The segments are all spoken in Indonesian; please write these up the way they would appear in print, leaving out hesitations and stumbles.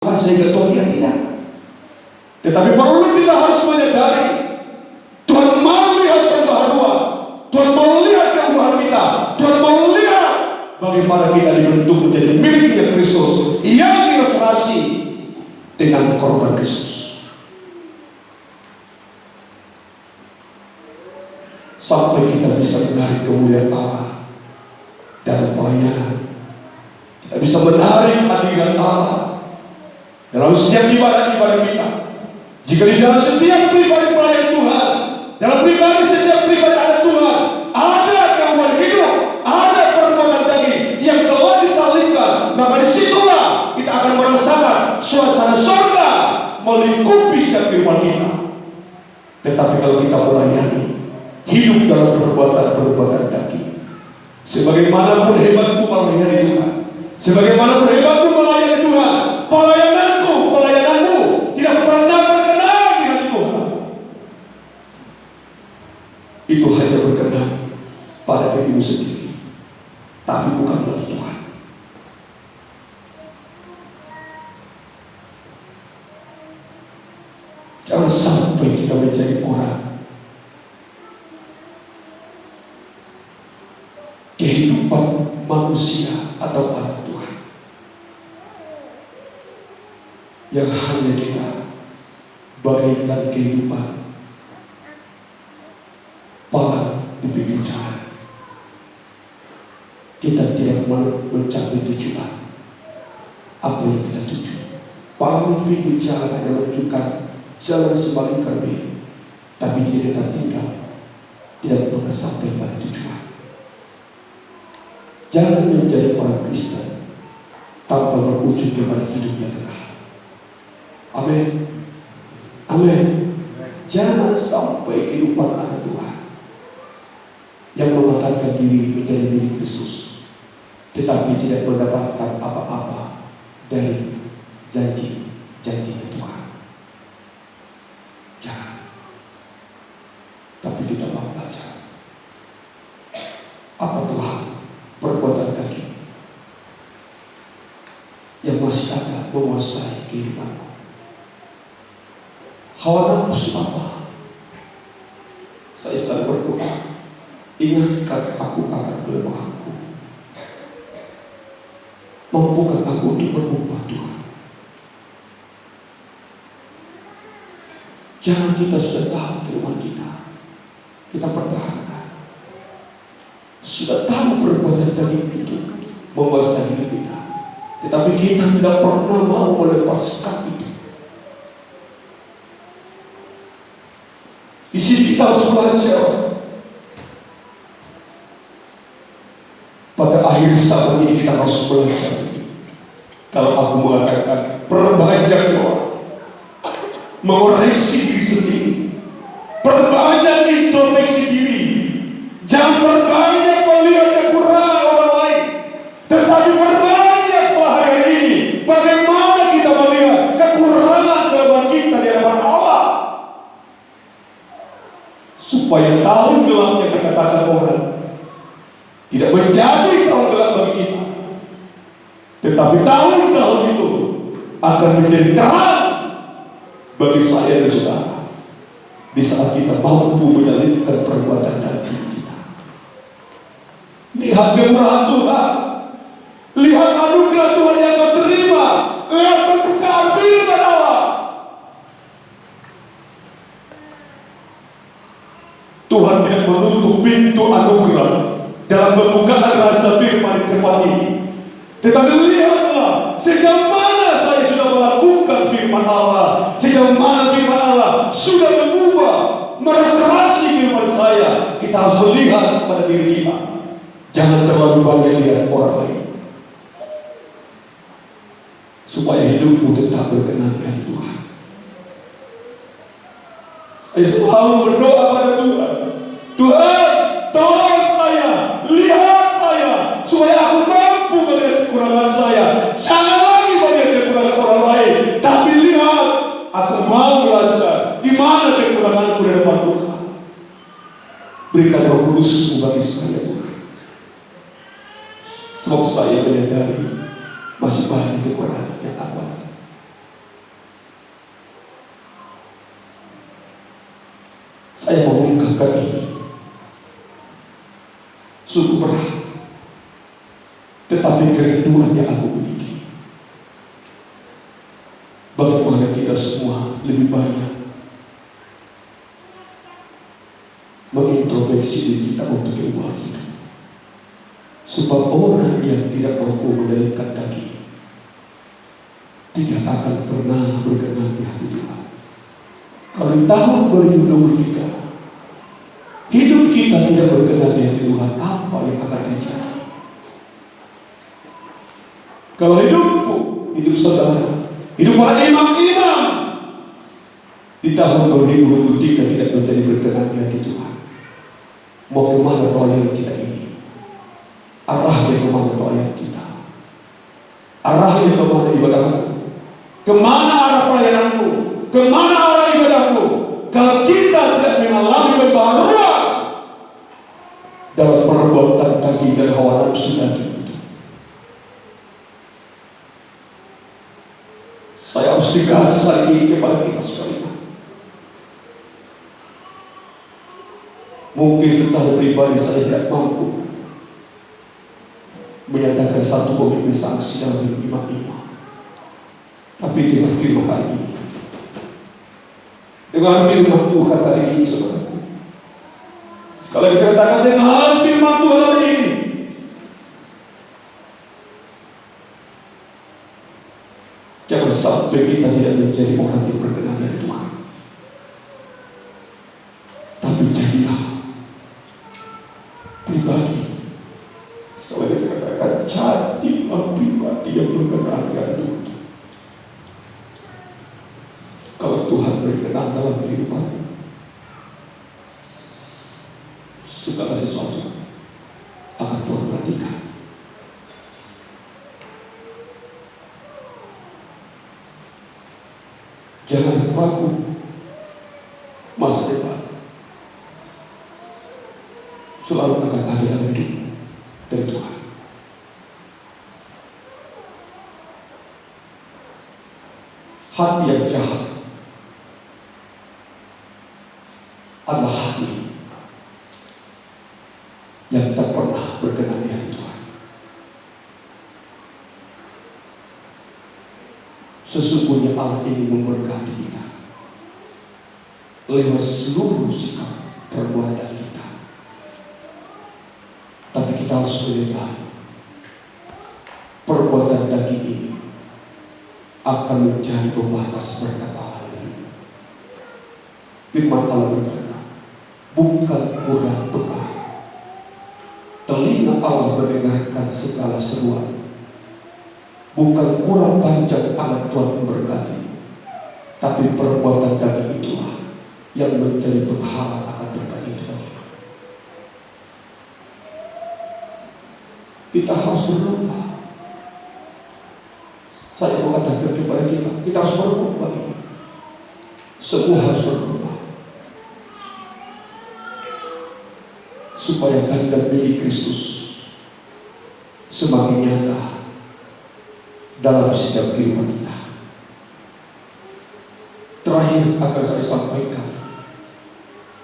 sehingga Tuhan tidak. Tetapi perlu kita harus menyadari Tuhan mau melihat pembaharuan, Tuhan mau melihat keubahan kita, Tuhan mau melihat bagaimana kita dibentuk menjadi miliknya Kristus yang direstorasi dengan korban Kristus. Sampai kita bisa menarik kemuliaan Allah dalam pelayanan, kita bisa menarik hadirat Allah dalam setiap ibadah-ibadah kita. Jika di dalam setiap pribadi pelayan Tuhan, dalam pribadi setiap pribadi anak Tuhan, ada kehidupan hidup, ada perbuatan daging yang telah disalibkan, maka disitulah kita akan merasakan suasana surga melingkupi setiap kehidupan kita. Tetapi kalau kita melayani, hidup dalam perbuatan-perbuatan daging, sebagaimanapun hebatku melayani Tuhan, sebagaimanapun hebatku melayani Tuhan, pelayananku, pelayananmu tidak pernah berkenan dengan Tuhan. Itu hanya berkenan pada dirimu sendiri, tapi bukan bagi Tuhan. Jangan sampai kita menjadi orang kehidupan manusia atau anak Tuhan yang hanya kita bagaikan kehidupan pala di pinggir jalan. Kita tidak mau mencapai tujuan apa yang kita tuju. Pala di pinggir jalan hanya menunjukkan jalan sebalik kami, tapi dia tetap tinggal, tidak pernah sampai pada tujuan. Jangan menjadi orang Kristen tanpa berujung kepada hidup yang kekal. Amin. Amin. Jangan sampai kehidupan anak Tuhan yang mengatakan diri menjadi milik Kristus, tetapi tidak mendapatkan apa-apa dari janji-janjinya Tuhan. Jangan. Tapi kita mau belajar apa Tuhan perbuatan daging yang masih ada menguasai kehidupanku. Hawa nafsu apa? Saya selalu berdoa, ingatkan aku akan kelemahanku, mampukan aku untuk berubah Tuhan. Jangan kita sudah tahu kelemahan kita pertahankan. Sudah tahu perbuatan daging itu menguasai hidup kita, tetapi kita tidak pernah mau melepaskan itu. Di sini kita harus belajar. Pada akhir zaman ini kita harus belajar. Kalau aku mengatakan perbanyak doa, mengoreksi diri sendiri, perbanyak introspeksi diri, jangan perbanyak melihat kekurangan orang lain, tetapi perbanyaklah hari ini bagaimana kita melihat kekurangan kelemahan kita di hadapan Allah, supaya tahun gelap yang dikatakan orang tidak menjadi tahun gelap bagi kita, tetapi tahun-tahun itu akan menjadi terang bagi saya dan saudara di saat kita mampu menyalipkan perbuatan daging kita. Lihat kemurahan Tuhan, lihat anugerah Tuhan yang kau terima, lihat pembukaan firman Allah. Tuhan tidak menutup pintu anugerah dalam pembukaan rasa firman di tempat ini, tetapi lihatlah sejauh mana saya sudah melakukan firman Allah, sejauh mana firman Allah sudah mengubah, merestorasi kehidupan saya. Kita harus melihat pada diri kita, jangan terlalu banyak lihat orang lain, supaya hidupmu tetap berkenan dengan Tuhan. Saya selalu berdoa pada Tuhan, Tuhan tolong saya, lihat saya, supaya aku mampu melihat kekurangan saya. Jangan lagi melihat kekurangan orang lain, tapi lihat aku mau belajar di mana kekuranganku di depan Tuhan. Berikan Roh Kudus-Mu bagi saya Tuhan, sebab saya menyadari masih banyak kekurangan yang ada. Saya mengungkapkan ini. Sungguh berat. Tetapi kerinduan yang aku miliki. Bagaimana kita semua lebih banyak mengintrospeksi diri kita untuk keluar hidup. Sebab orang yang tidak mampu mengendalikan daging tidak akan pernah berkenan di hati Tuhan. Kalau di tahun 2023 hidup kita tidak berkenan di hati Tuhan, apa yang akan terjadi? Kalau hidupku, hidup saudara, hidup para imam-imam di tahun 2023 tidak menjadi berkenan di hati Tuhan, mau kemana pelayanan kita ini? Arahnya kemana pelayanan kita? Arahnya kemana ibadahku? Kemana arah pelayananku? Kemana arah ibadahku? Kalau kita tidak mengalami pembaharuan dalam perbuatan daging dan hawa nafsu daging itu, saya harus tegas lagi kepada kita sekalian. Mungkin secara pribadi saya tidak mampu menyatakan satu pemimpin sanksi dalam hidup imam-imam. Tapi dengan firman hari ini, dengan firman Tuhan hari ini, saudaraku, sekali lagi saya katakan dengan firman Tuhan hari ini, jangan sampai kita tidak menjadi orang yang berkenan dari Tuhan. Tapi jadilah pribadi, sekali lagi saya katakan, jadilah pribadi yang berkenan dari Tuhan. Kalau Tuhan berkenan dalam kehidupan, segala sesuatu akan Tuhan perhatikan. Jangan ragu masa depan selalu akan ada dalam hidup dari Tuhan. Hati yang jahat adalah hati yang tak pernah berkenan di hati Tuhan. Sesungguhnya Allah ingin memberkati kita lewat seluruh sikap perbuatan kita. Tapi kita harus menyadari perbuatan daging ini akan menjadi pembatas berkat Allah. Firman Allah berkata, bukan kurang peka telinga Allah mendengarkan segala seruan, bukan kurang panjang tangan Tuhan memberkati, tapi perbuatan daging itulah yang menjadi penghalang akan berkat itu. Kita harus berubah. Saya mau katakan kepada kita harus berubah. Semua harus berubah supaya tanda milik Kristus semakin nyata dalam setiap kehidupan kita. Terakhir akan saya sampaikan,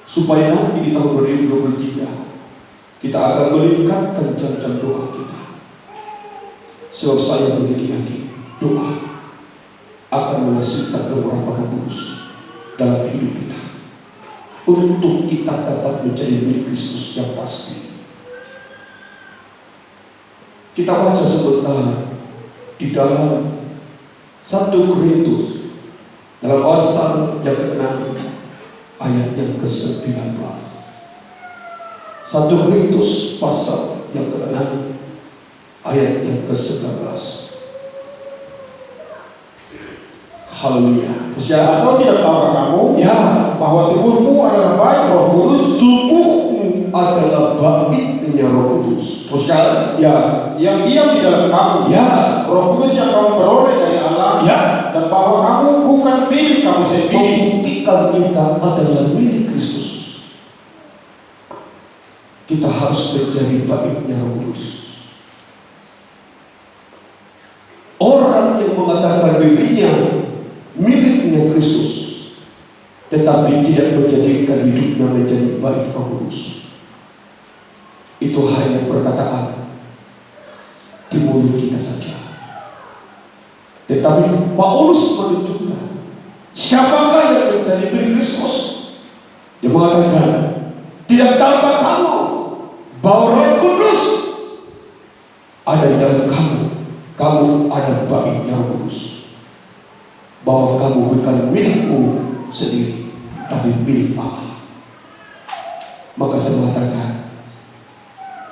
supaya nanti di tahun 2023 kita akan meningkatkan jam-jam doa kita. Sebab saya menjadi yakin doa akan menghasilkan beberapa kudus dalam hidup kita, untuk kita dapat menjadi milik Kristus yang pasti. Kita baca sebentar di dalam 1 Korintus dalam pasal yang ke-6 ayat yang ke-19. 1 Korintus pasal yang ke-6 ayat yang ke-19. Haleluya. Atau tidak tahukah kamu bahwa tubuhmu adalah bait Roh Kudus? Tubuhmu adalah baitnya Roh Kudus. Terus yang diam di dalam kamu. Roh Kudus yang kamu peroleh dari Allah. Dan bahwa kamu bukan milik kamu sendiri. Membuktikan kita adalah milik Kristus. Kita harus menjadi baitnya Roh Kudus. Orang yang mengatakan dirinya miliknya Kristus tetapi tidak menjadikan hidupnya menjadi baik Roh Kudus. Itu hanya perkataan di mulut kita saja. Tetapi Paulus menunjukkan siapakah yang menjadi milik Kristus. Dia mengatakan, tidak dapat kamu bahwa Roh Kudus ada di dalam kamu. Kamu ada baiknya Roh Kudus. Bahwa kamu bukan milikmu sendiri, tapi milik Allah. Maka saya mengatakan,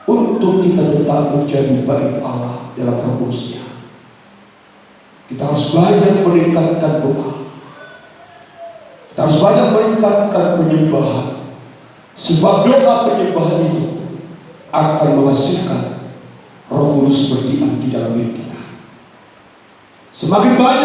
untuk kita tetap menjadi baik Allah dalam Roh Kudusnya, kita harus banyak meningkatkan doa. Kita harus banyak meningkatkan penyembahan. Sebab doa penyembahan itu akan menghasilkan Roh Kudus berdiam di dalam diri kita. Semakin banyak